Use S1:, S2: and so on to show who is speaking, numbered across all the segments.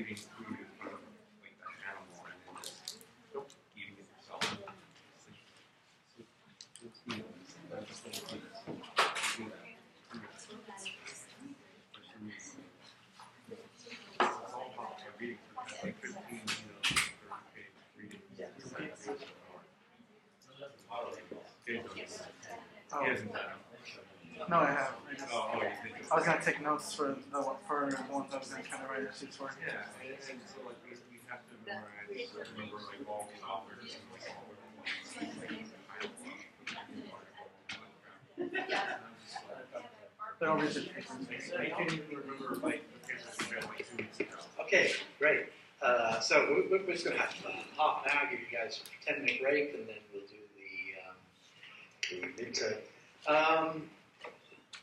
S1: leaving food in front of like the animal and then just eating it yourself. He hasn't done it.
S2: No, I have. I was
S1: you
S2: gonna take notes for the ones I was gonna kind of write sheets for.
S1: Yeah, and so like we have to memorize, remember like all the authors and like all the
S2: They're all rigid.
S1: I can't even remember like the pictures we had like 2 weeks ago.
S3: Okay, great. So we're just going to have half an hour, give you guys a 10-minute break, and then we'll do the midterm.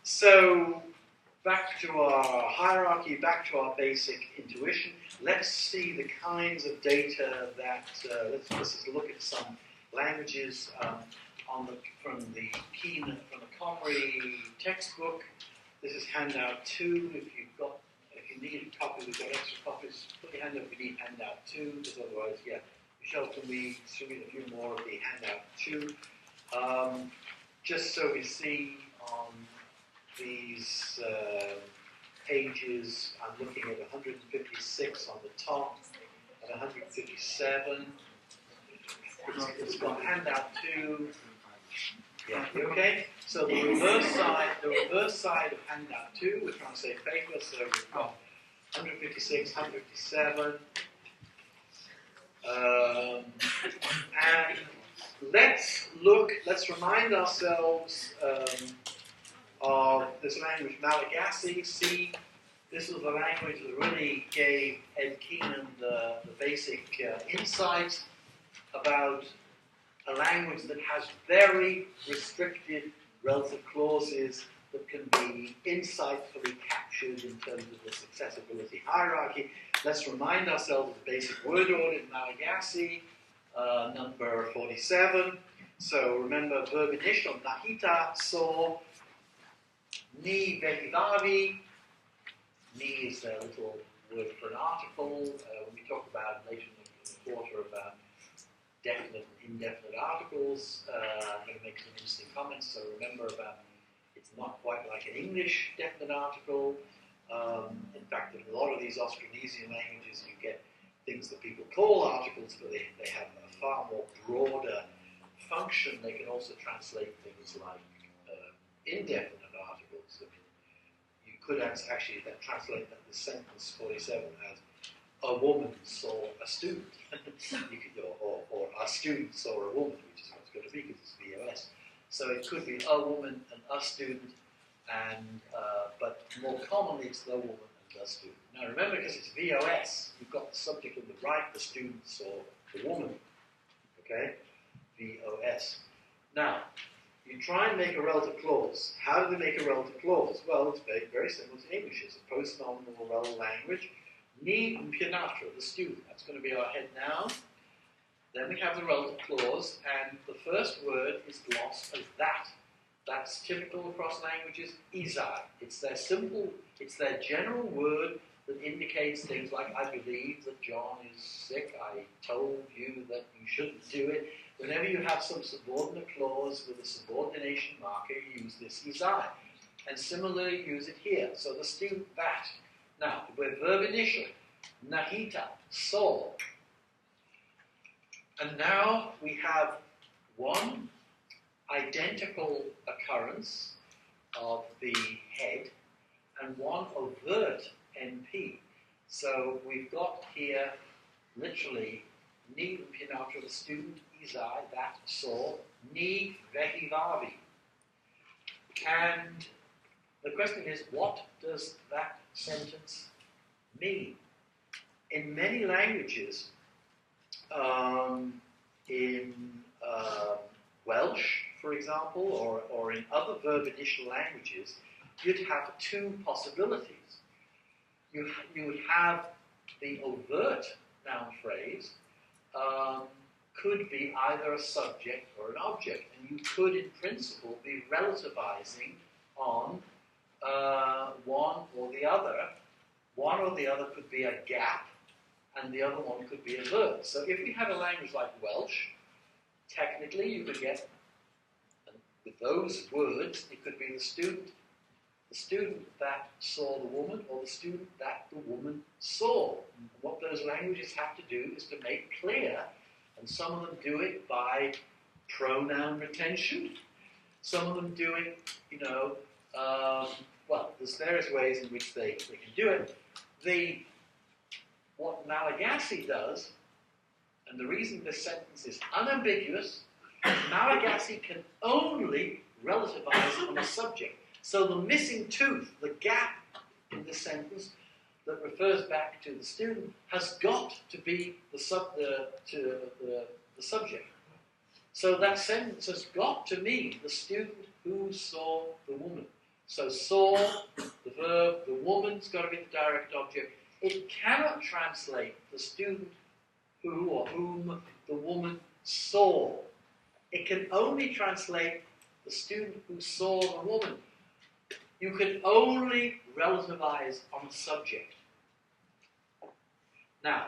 S3: So back to our hierarchy, back to our basic intuition. Let's see the kinds of data that, let's just look at some languages from the Comrie textbook. This is handout 2. If you need a copy, we've got extra copies. Put your hand up if you need handout 2, because otherwise, yeah. Michelle can read a few more of the handout 2. Just so we see on these pages, I'm looking at 156 on the top and 157. It's got handout 2. Yeah, you okay? So the reverse side of handout 2, we're trying to say paper, so we've got 156, 157. And let's remind ourselves of this language, Malagasy. See, this was the language that really gave Ed Keenan the basic insight about a language that has very restricted relative clauses that can be insightfully captured in terms of this accessibility hierarchy. Let's remind ourselves of the basic word order in Malagasy, number 47. So remember verb initial, nahita, so, ni vehivavi. Ni is a little word for an article. When we talk about later in the quarter about definite and indefinite articles, I'm going to make some interesting comments. So remember about it's not quite like an English definite article. In fact, in a lot of these Austronesian languages, you get things that people call articles, but they have a far more broader function. They can also translate things like indefinite articles. I mean, you could actually then translate that the sentence 47 as a woman saw a student, or a student saw a woman, which is how it's going to be because it's VOS. So it could be a woman and a student, and but more commonly it's the woman and the student. Now remember, because it's VOS, you've got the subject on the right, the student saw the woman. Okay, VOS. Now you try and make a relative clause. How do they make a relative clause? Well, it's very, very similar to English. It's a post-nominal relative language. Ni mpianatra, the student. That's going to be our head noun. Then we have the relative clause, and the first word is glossed as that. That's typical across languages. Izai. It's their general word that indicates things like, I believe that John is sick. I told you that you shouldn't do it. Whenever you have some subordinate clause with a subordination marker, you use this izai. And similarly, use it here. So the student, that. Now, with verb initial, nahita, saw. And now we have one identical occurrence of the head and one overt NP. So we've got here literally ni pinatra, the student, izai, that, saw, ni vehivavi. And the question is, what does that sentence mean? In many languages, in Welsh, for example, or in other verb initial languages, you'd have two possibilities. You would have the overt noun phrase could be either a subject or an object, and you could, in principle, be relativizing on one or the other. One or the other could be a gap and the other one could be a verb. So if we had a language like Welsh, technically you could get, and with those words, it could be the student that saw the woman, or the student that the woman saw. And what those languages have to do is to make clear, and some of them do it by pronoun retention, some of them do it, well, there's various ways in which they can do it. What Malagasy does, and the reason this sentence is unambiguous, Malagasy can only relativize on a subject. So the missing tooth, the gap in the sentence that refers back to the student, has got to be the subject. So that sentence has got to mean the student who saw the woman. So saw, the verb, the woman's got to be the direct object. It cannot translate the student who or whom the woman saw. It can only translate the student who saw the woman. You can only relativize on the subject. Now,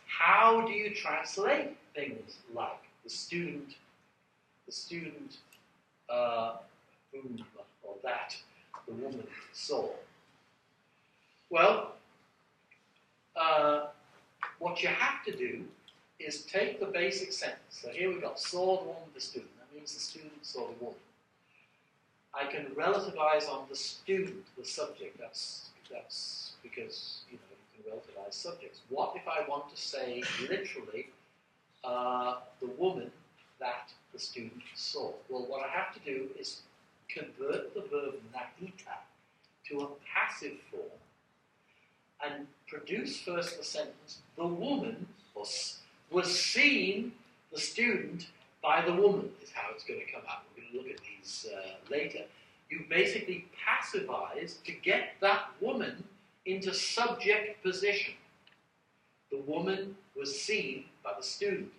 S3: how do you translate things like the student whom or that the woman saw? Well, what you have to do is take the basic sentence. So here we've got saw the woman, the student. That means the student saw the woman. I can relativize on the student, the subject. That's because you can relativize subjects. What if I want to say literally the woman that the student saw? Well, what I have to do is convert the verb nahita to a passive form and produce first the sentence, the woman was seen, the student, by the woman, is how it's going to come out. We're going to look at these later. You basically passivize to get that woman into subject position. The woman was seen by the student.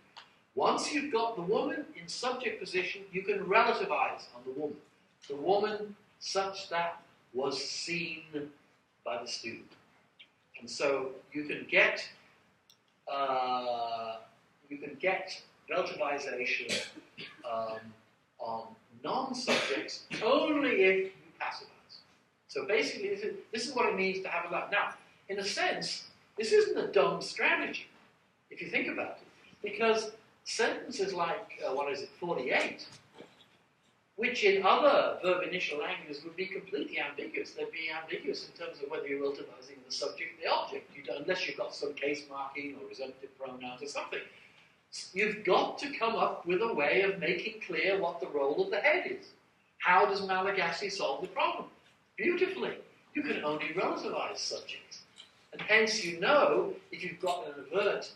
S3: Once you've got the woman in subject position, you can relativize on the woman. The woman such that was seen by the student. And so you can get relativization on non-subjects only if you passivize. So basically, this is what it means to have a lab. Now, in a sense, this isn't a dumb strategy, if you think about it, because sentences like, 48, which in other verb initial languages would be completely ambiguous. They'd be ambiguous in terms of whether you're relativizing the subject or the object, unless you've got some case marking or resumptive pronouns or something. You've got to come up with a way of making clear what the role of the head is. How does Malagasy solve the problem? Beautifully. You can only relativize subjects. And hence if you've got an avert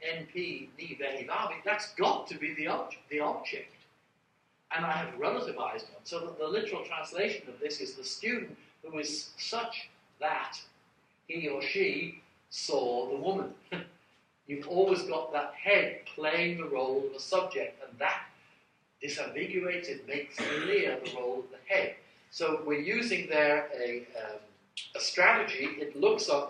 S3: NP, ni, veni, vavi, that's got to be the object. And I have relativized one, so that the literal translation of this is the student who is such that he or she saw the woman. You've always got that head playing the role of a subject, and that disambiguates, it makes clear the role of the head. So we're using there a strategy. It looks on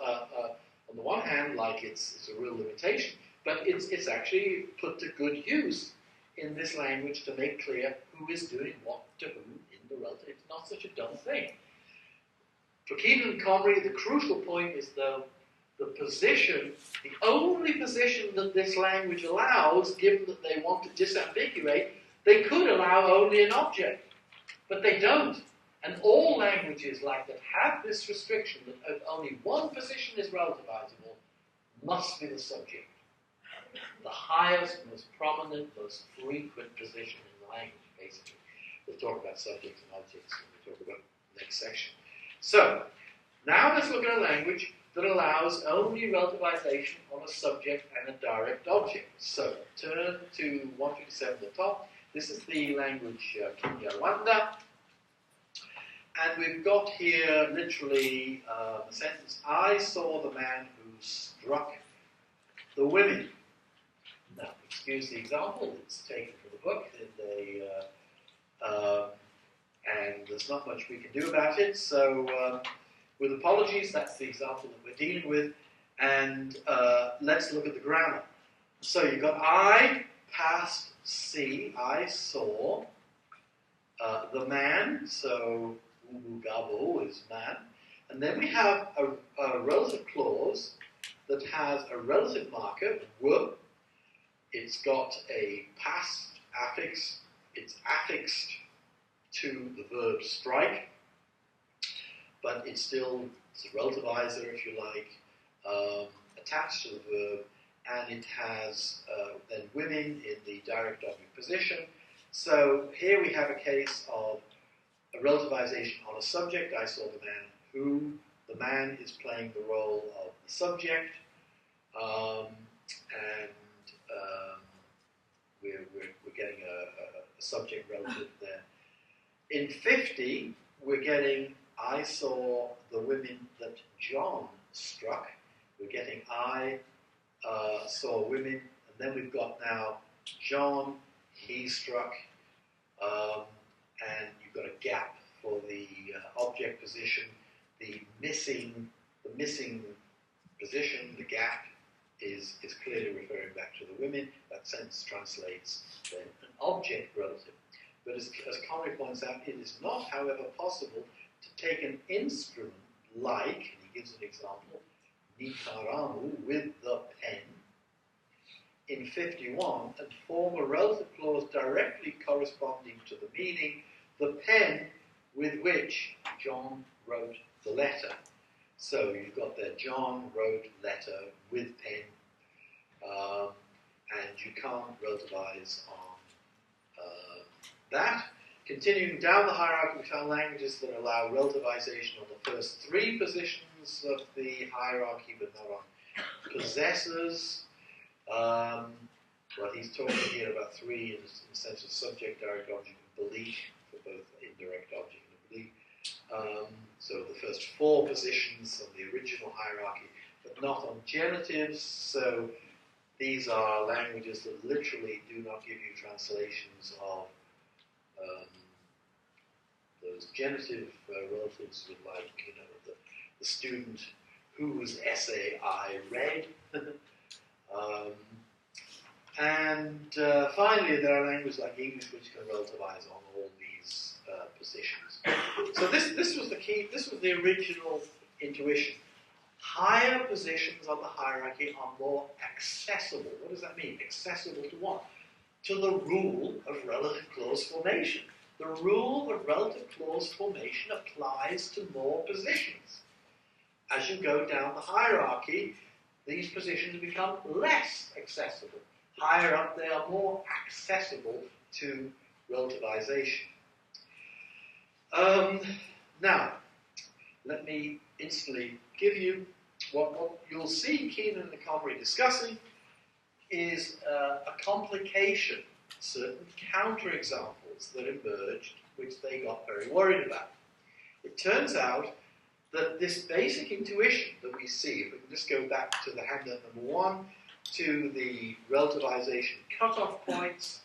S3: the one hand like it's a real limitation, but it's actually put to good use in this language to make clear who is doing what to whom in the relative. It's not such a dumb thing. For Keenan and Comrie, the crucial point is the position, the only position that this language allows, given that they want to disambiguate, they could allow only an object, but they don't. And all languages like that have this restriction that only one position is relativizable, must be the subject. The highest, most prominent, most frequent position in the language, basically. We'll talk about subjects and objects when we talk about the next section. So, now let's look at a language that allows only relativization on a subject and a direct object. So, turn to 157 at the top. This is the language Kinyarwanda. And we've got here literally the sentence, I saw the man who struck the women. Now, excuse the example, it's taken from the book, and there's not much we can do about it. So, with apologies, that's the example that we're dealing with. And let's look at the grammar. So you've got I passed see, I saw the man, so ubu gabo is man. And then we have a relative clause that has a relative marker, w. It's got a past affix. It's affixed to the verb strike, but it's a relativizer, if you like, attached to the verb, and it has then women in the direct object position. So here we have a case of a relativization on a subject. I saw the man who. The man is playing the role of the subject, and we're getting a subject relative there. In 50, we're getting I saw the women that John struck. We're getting I saw women, and then we've got now John, he struck, and you've got a gap for the object position. The missing position, the gap, is clearly referring back to the women. That sentence translates then an object relative. But as Connery points out, it is not, however, possible to take an instrument like, and he gives an example, nikaramu, with the pen, in 51, and form a relative clause directly corresponding to the meaning, the pen with which John wrote the letter. So you've got there, John wrote letter with pen, and you can't relativize on that. Continuing down the hierarchy, we found languages that allow relativization on the first three positions of the hierarchy, but not on possessors. Well, he's talking here about three in the sense of subject, direct object, and belief, for both indirect object and belief. So the first four positions of the original hierarchy, but not on genitives. So these are languages that literally do not give you translations of those genitive relatives, with, like, you know, the student whose essay I read. And finally, there are languages like English which can relativize on all these positions. So this was the key. This was the original intuition. Higher positions of the hierarchy are more accessible. What does that mean? Accessible to what? To the rule of relative clause formation. The rule of relative clause formation applies to more positions. As you go down the hierarchy, these positions become less accessible. Higher up, they are more accessible to relativization. Now, let me instantly give you what you'll see Keenan and Connery discussing is a complication, certain counterexamples that emerged, which they got very worried about. It turns out that this basic intuition that we see, if we can just go back to the handout number 1, to the relativization cutoff points,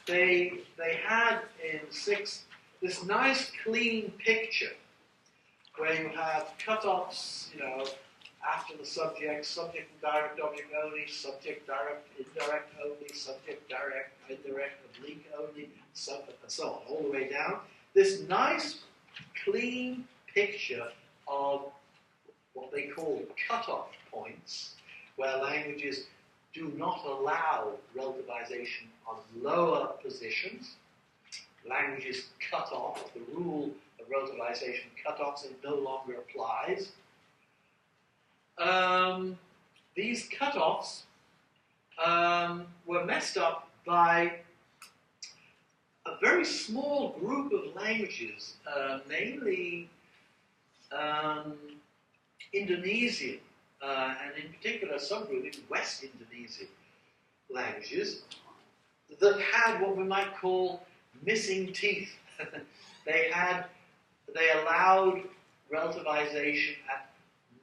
S3: they had in 6 this nice clean picture where you have cutoffs, you know, after the subject, subject and direct object only, subject direct, indirect only, subject direct, indirect, oblique only, and so on, all the way down. This nice clean picture of what they call cutoff points, where languages do not allow relativization on lower positions. Languages cut off, the rule of relativization cutoffs, it no longer applies. These cutoffs were messed up by a very small group of languages, namely Indonesian, and in particular a subgroup in West Indonesian languages that had what we might call missing teeth. They allowed relativization at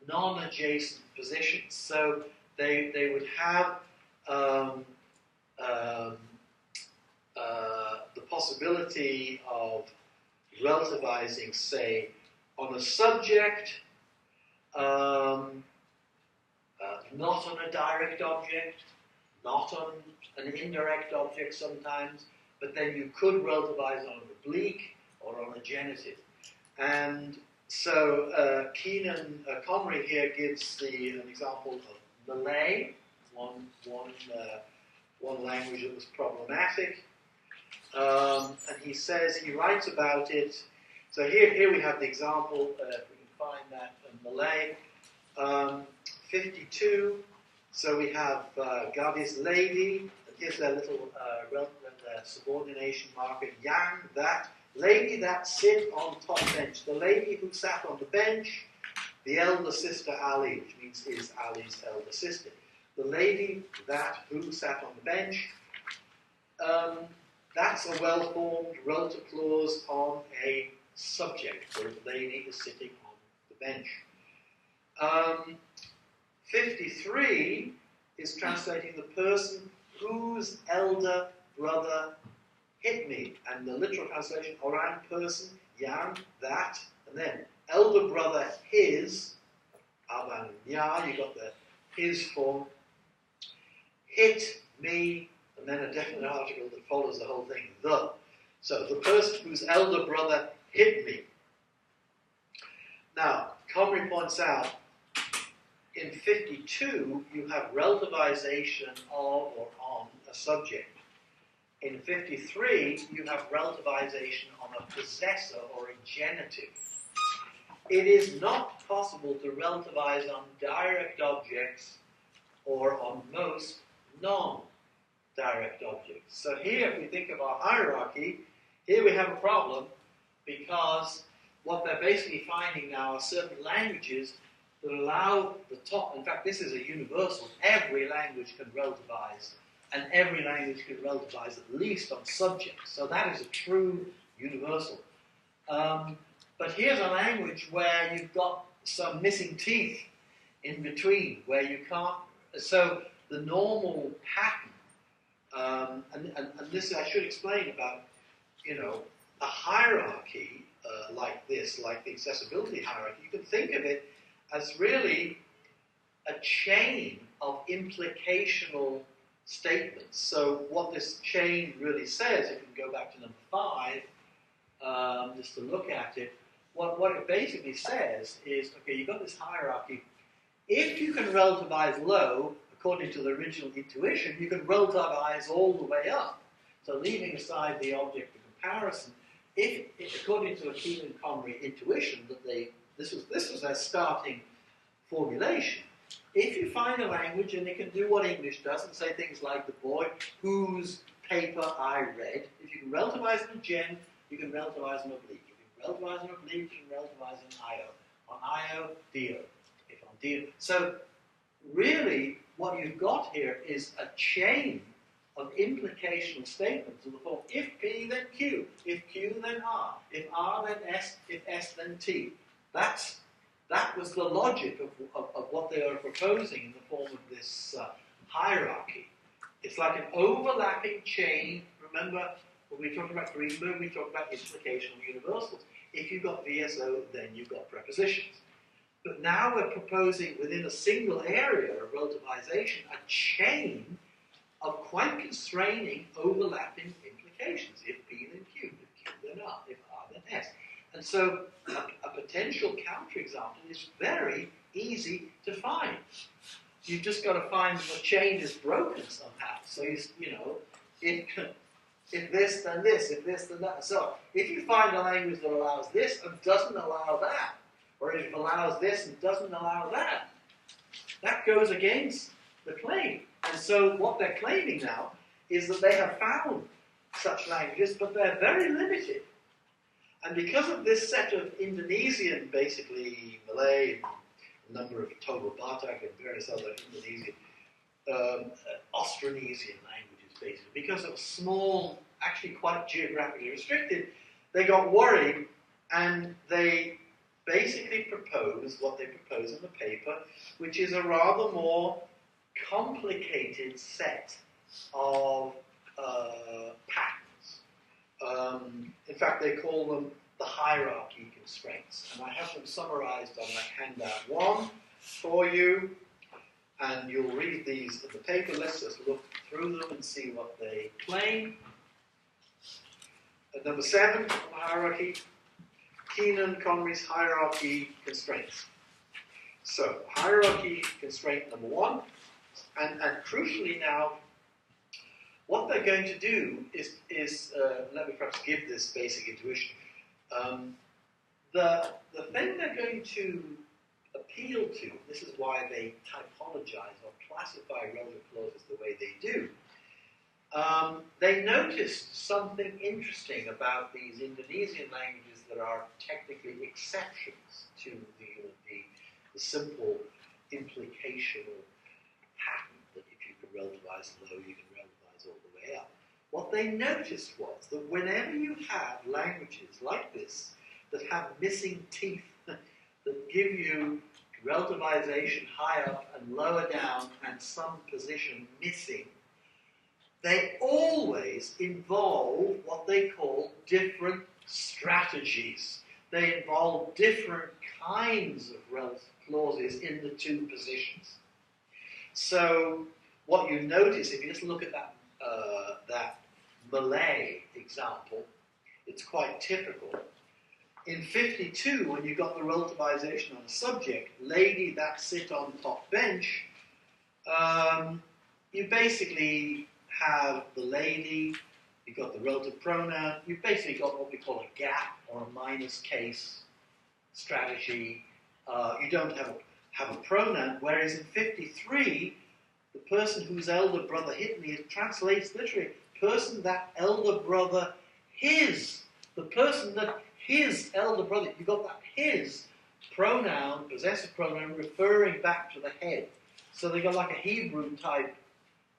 S3: non-adjacent positions. So they would have the possibility of relativizing, say, on a subject not on a direct object, not on an indirect object sometimes, but then you could relativize on an oblique or on a genitive. And so Keenan Comrie here gives an example of Malay, one language that was problematic. And he says, he writes about it. So here we have the example, if we can find that in Malay. 52, so we have Gadis lady, here's their little subordination marker, yang, that, lady that sit on top bench, the lady who sat on the bench, the elder sister Ali, which means is Ali's elder sister. The lady that who sat on the bench, that's a well-formed relative clause on a subject, where the lady is sitting on the bench. 53 is translating the person whose elder brother hit me. And the literal translation, orang person, yang, that, and then elder brother his, abang ya, you got the his form, hit me, and then a definite article that follows the whole thing, the. So the person whose elder brother hit me. Now, Comrie points out, in 52, you have relativization of or on a subject. In 53, you have relativization on a possessor or a genitive. It is not possible to relativize on direct objects or on most non-direct objects. So here, if we think of our hierarchy, here we have a problem because what they're basically finding now are certain languages that allow the top, in fact this is a universal, every language can relativize, and every language can relativize at least on subjects, so that is a true universal. But here's a language where you've got some missing teeth in between, where you can't, so the normal pattern, and this I should explain about, a hierarchy like this, like the accessibility hierarchy, you can think of it as really a chain of implicational statements. So what this chain really says, if you can go back to number 5, just to look at it, what it basically says is, okay, you've got this hierarchy. If you can relativize low, according to the original intuition, you can relativize all the way up. So leaving aside the object of comparison, if according to a Keenan Comrie intuition, that this was their starting formulation. If you find a language and it can do what English does and say things like the boy whose paper I read, if you can relativize an gen, you can relativize an oblique. If you can relativize an oblique, you can relativize an IO. On IO, DO. If on DO. So really, what you've got here is a chain of implicational statements of the form, if P then Q, if Q then R, if R then S, if S then T. That was the logic of what they are proposing in the form of this hierarchy. It's like an overlapping chain. Remember, when we talked about Greenberg, we talked about implicational universals. If you've got VSO, then you've got prepositions. But now we're proposing within a single area of relativization a chain of quite constraining overlapping implications. If P then Q, if Q then R, if R then S. And so a potential counterexample is very easy to find. You've just got to find the chain is broken somehow. So if this, then this, if this, then that. So if you find a language that allows this and doesn't allow that, or if it allows this and doesn't allow that, that goes against the claim. And so what they're claiming now is that they have found such languages, but they're very limited. And because of this set of Indonesian, basically Malay, a number of Toba Batak and various other Indonesian, Austronesian languages, basically, because of small, actually quite geographically restricted, they got worried and they basically proposed what they propose in the paper, which is a rather more complicated set of patterns. In fact, they call them the hierarchy constraints. And I have them summarized on that handout 1 for you. And you'll read these in the paper. Let's just look through them and see what they claim. At number 7 on the hierarchy, Keenan-Conry's hierarchy constraints. So, hierarchy constraint number 1, and crucially now, what they're going to do is let me perhaps give this basic intuition. The thing they're going to appeal to, this is why they typologize or classify relative clauses the way they do, they noticed something interesting about these Indonesian languages that are technically exceptions to the simple implicational pattern that if you can relativize low, you can relativize all the way up. What they noticed was that whenever you have languages like this that have missing teeth that give you relativization high up and lower down and some position missing, they always involve what they call different strategies. They involve different kinds of relative clauses in the two positions. So what you notice, if you just look at that Malay example, it's quite typical. In 52, when you got the relativization on a subject, lady that sit on top bench, you basically have the lady, you've got the relative pronoun, you've basically got what we call a gap or a minus case strategy. You don't have a pronoun, whereas in 53, the person whose elder brother hit me, it translates literally, person that elder brother his. The person that his elder brother, you got that his pronoun, possessive pronoun, referring back to the head. So they got like a Hebrew type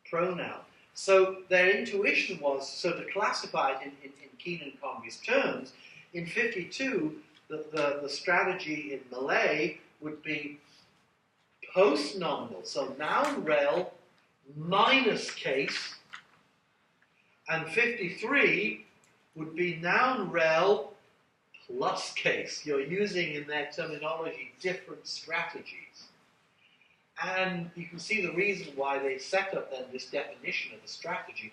S3: pronoun. So their intuition was, so to classify it in Keenan-Conry's terms, in 52, the strategy in Malay would be post-nominal, so noun rel minus case, and 53 would be noun rel plus case. You're using in their terminology different strategies. And you can see the reason why they set up then this definition of the strategy.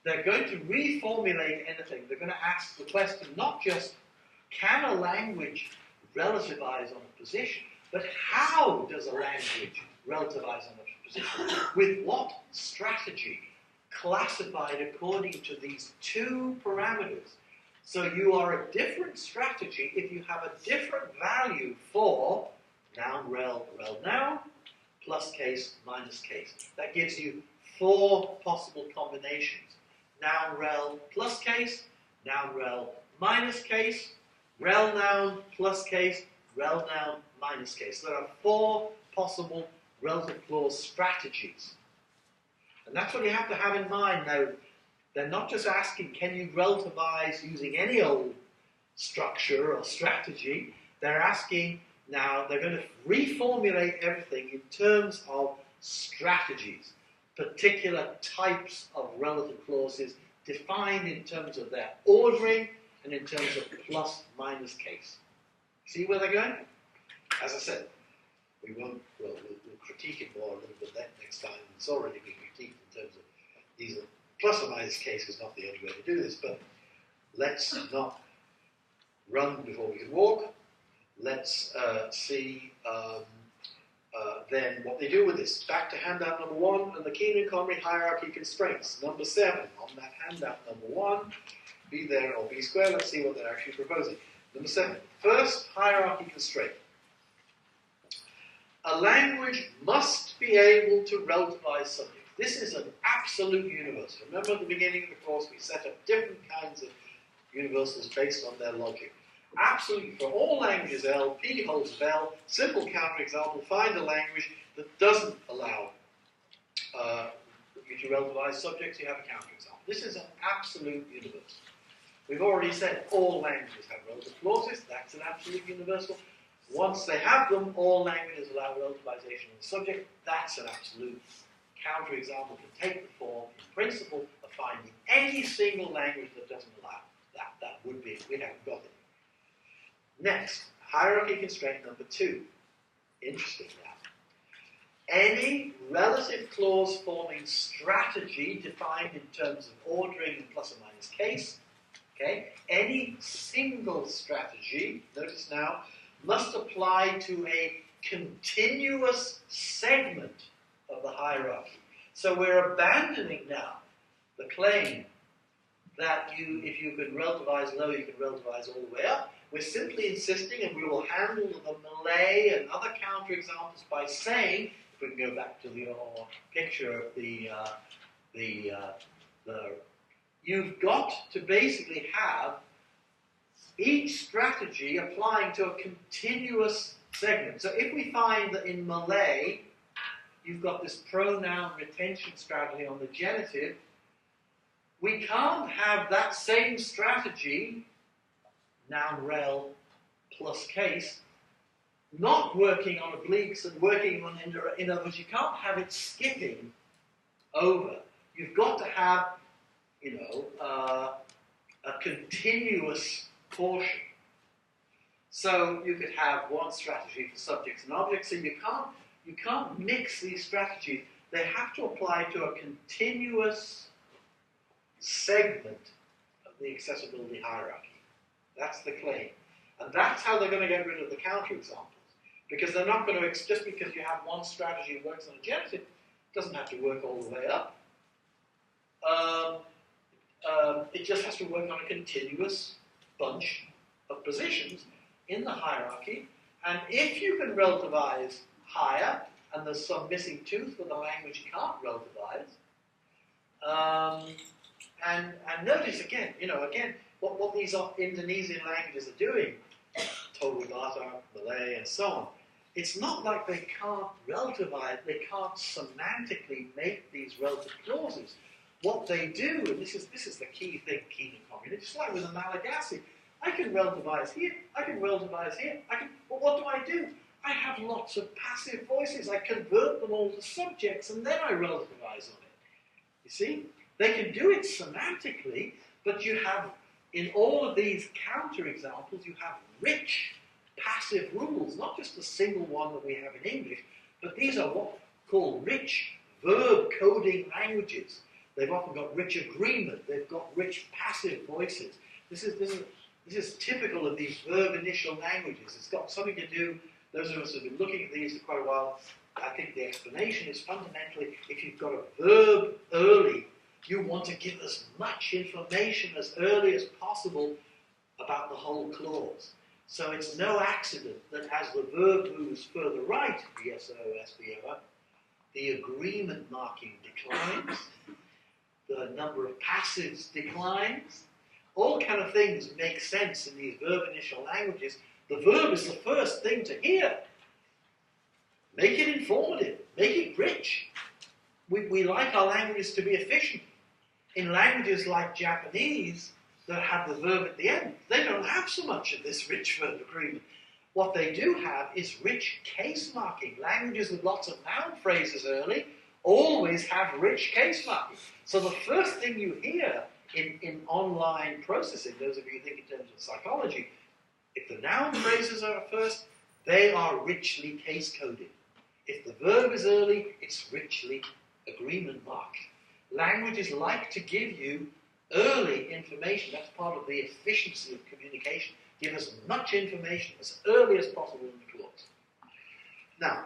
S3: They're going to reformulate anything. They're going to ask the question not just, can a language relativize on a position, but how does a language relativize on a position? With what strategy? Classified according to these two parameters. So you are a different strategy if you have a different value for noun rel noun, plus case, minus case. That gives you 4 possible combinations. Noun rel plus case, noun rel minus case, rel noun plus case, rel noun minus case. There are 4 possible relative clause strategies. And that's what you have to have in mind. Now, they're not just asking, can you relativize using any old structure or strategy? They're asking, now they're going to reformulate everything in terms of strategies, particular types of relative clauses defined in terms of their ordering and in terms of plus minus case. See where they're going? As I said, we'll critique it more a little bit next time. It's already been critiqued in terms of these are plus or minus case is not the only way to do this, but let's not run before we can walk. Let's see then what they do with this. Back to handout number 1 and the Keenan-Conry hierarchy constraints. Number 7 on that handout number 1, B there or B squared. Let's see what they're actually proposing. Number 7, first hierarchy constraint. A language must be able to relativize subjects. This is an absolute universal. Remember at the beginning of the course we set up different kinds of universals based on their logic. Absolutely, for all languages L, P holds of L, simple counterexample, find a language that doesn't allow you to relativize subjects, you have a counterexample. This is an absolute universal. We've already said all languages have relative clauses, that's an absolute universal. Once they have them, all languages allow relativization of the subject, that's an absolute. Counterexample can take the form, in principle, of finding any single language that doesn't allow that. That would be, we haven't got it. Next, hierarchy constraint number 2. Interesting now. any relative clause forming strategy defined in terms of ordering and plus or minus case, okay, any single strategy, notice now, must apply to a continuous segment of the hierarchy. So we're abandoning now the claim that if you can relativize low, you can relativize all the way up. We're simply insisting, and we will handle the Malay and other counterexamples by saying, if we can go back to the old picture of you've got to basically have each strategy applying to a continuous segment. So if we find that in Malay, you've got this pronoun retention strategy on the genitive, we can't have that same strategy, noun rel plus case, not working on obliques and working on in other words, you can't have it skipping over. You've got to have, a continuous portion. So you could have one strategy for subjects and objects, so you can't mix these strategies. They have to apply to a continuous segment of the accessibility hierarchy. That's the claim. And that's how they're going to get rid of the counterexamples. Because they're not going to, just because you have one strategy that works on a genitive, it doesn't have to work all the way up. It just has to work on a continuous bunch of positions in the hierarchy. And if you can relativize higher, and there's some missing tooth with a language you can't relativize, and notice again, what these Indonesian languages are doing, Toba Batak, Malay, and so on, it's not like they can't relativize, they can't semantically make these relative clauses. What they do, and this is the key thing, Keenan Communist, just like with the Malagasy, I can relativize here, I can relativize here, but what do? I have lots of passive voices, I convert them all to subjects, and then I relativize on it. You see? They can do it semantically, but you have, in all of these counterexamples, you have rich passive rules, not just a single one that we have in English, but these are what called rich verb coding languages. They've often got rich agreement, they've got rich passive voices. This is typical of these verb initial languages. It's got something to do, those of us who have been looking at these for quite a while, I think the explanation is fundamentally, if you've got a verb early, you want to give as much information as early as possible about the whole clause. So it's no accident that as the verb moves further right, BSO, SBO, the agreement marking declines, the number of passives declines. All kind of things make sense in these verb initial languages. The verb is the first thing to hear. Make it informative. Make it rich. We like our languages to be efficient. In languages like Japanese that have the verb at the end, they don't have so much of this rich verb agreement. What they do have is rich case marking. Languages with lots of noun phrases early always have rich case marking. So the first thing you hear in online processing, those of you who think in terms of psychology, if the noun phrases are first, they are richly case coded. If the verb is early, it's richly agreement marked. Languages like to give you early information. That's part of the efficiency of communication. Give as much information as early as possible in the clause. Now,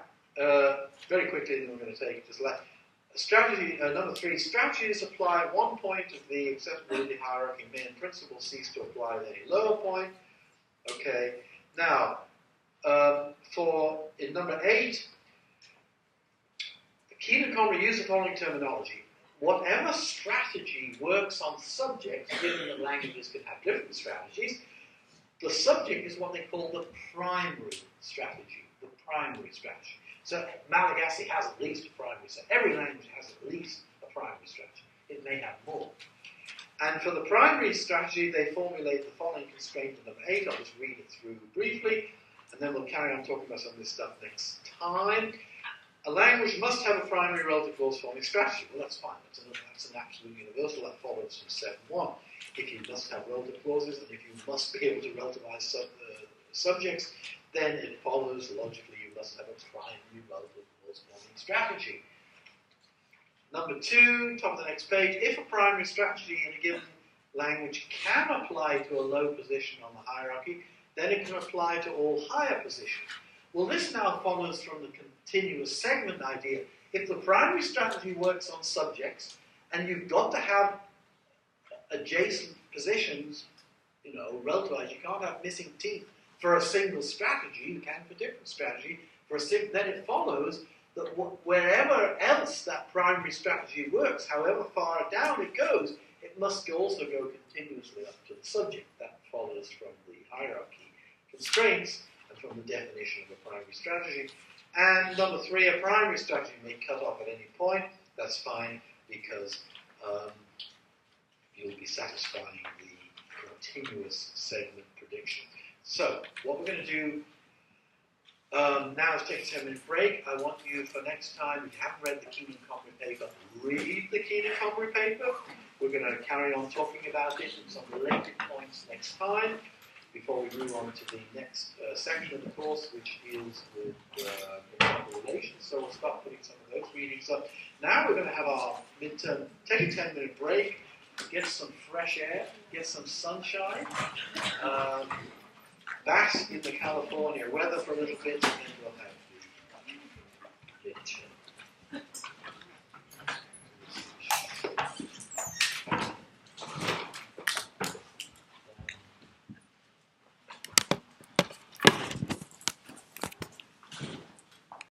S3: very quickly, then we're going to take just left. Strategy number 3. Strategies apply at one point of the accessibility hierarchy may in principle cease to apply at any lower point. Okay. Now, in number 8, Keenan Conroy used the following terminology. Whatever strategy works on subjects, given that languages can have different strategies, the subject is what they call the primary strategy. The primary strategy. So Malagasy has at least a primary strategy. Every language has at least a primary strategy. It may have more. And for the primary strategy, they formulate the following constraint in number 8. I'll just read it through briefly, and then we'll carry on talking about some of this stuff next time. A language must have a primary relative clause forming strategy. Well, that's fine. That's an absolute universal. That follows from 7.1. If you must have relative clauses, and if you must be able to relativize subjects, then it follows logically you must have a primary relative clause forming strategy. Number 2, top of the next page, if a primary strategy in a given language can apply to a low position on the hierarchy, then it can apply to all higher positions. Well, this now follows from the continuous segment idea. If the primary strategy works on subjects, and you've got to have adjacent positions, relativized, you can't have missing teeth for a single strategy, you can for different strategy, then it follows that wherever else that primary strategy works, however far down it goes, it must also go continuously up to the subject. That follows from the hierarchy constraints and from the definition of a primary strategy. And number 3, a primary strategy may cut off at any point. That's fine because you'll be satisfying the continuous segment prediction. So, what we're going to do now is take a 10-minute break. I want you for next time, if you haven't read the Keenan-Comrie paper, read the Keenan-Comrie paper. We're going to carry on talking about it and some related points next time before we move on to the next section of the course, which deals with international relations. So we'll start putting some of those readings up. Now we're going to have our midterm, take a 10-minute break, get some fresh air, get some sunshine, bask in the California weather for a little bit, and then we'll have